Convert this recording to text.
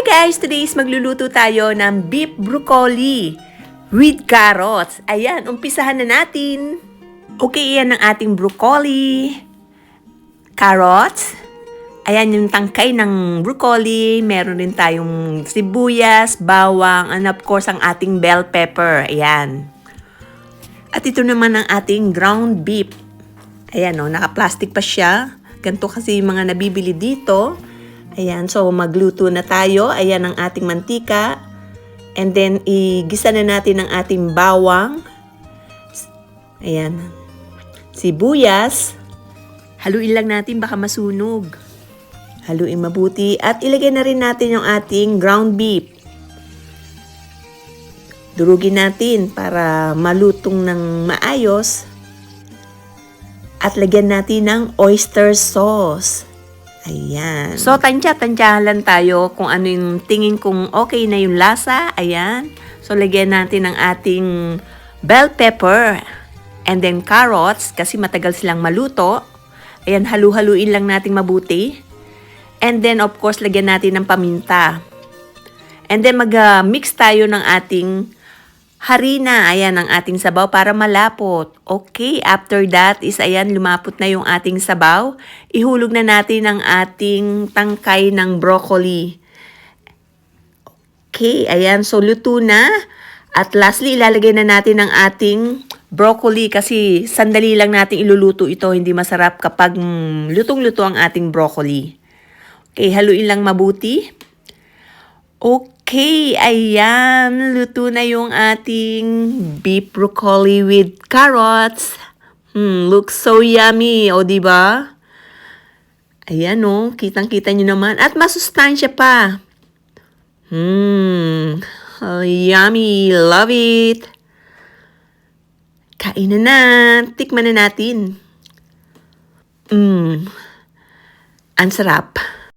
guys! Today is magluluto tayo ng beef broccoli with carrots. Ayan, umpisahan na natin. Okay, yan ang ating broccoli, carrots. Ayan yung tangkay ng broccoli. Meron din tayong sibuyas, bawang, and of course ang ating bell pepper. Ayan. At ito naman ang ating ground beef. Ayan o, naka-plastic pa siya. Ganito kasi yung mga nabibili dito. Ayan, so magluto na tayo. Ayan ang ating mantika. And then, igisa na natin ang ating bawang. Ayan. Sibuyas. Haluin lang natin, baka masunog. Haluin mabuti. At ilagay na rin natin yung ating ground beef. Durugin natin para malutong ng maayos. At lagyan natin ng oyster sauce. Ayan. So, tansya-tansyahan lang tayo kung ano yung tingin kong okay na yung lasa. Ayan. So, lagyan natin ng ating bell pepper and then carrots kasi matagal silang maluto. Ayan, halu-haluin lang natin mabuti. And then, of course, lagyan natin ng paminta. And then, mag-mix tayo ng ating harina. Ayan ang ating sabaw para malapot. Okay, after that is ayan, lumapot na yung ating sabaw. Ihulog na natin ang ating tangkay ng broccoli. Okay, ayan, so luto na. At lastly, ilalagay na natin ang ating broccoli kasi sandali lang natin iluluto ito. Hindi masarap kapag lutong-luto ang ating broccoli. Okay, haluin lang mabuti. Okay, ayan, luto na yung ating beef broccoli with carrots. Looks so yummy, o diba? Ayan o, kitang-kita nyo naman. At masustansya pa. Yummy, love it. Kain na, tikman na natin. Ang sarap.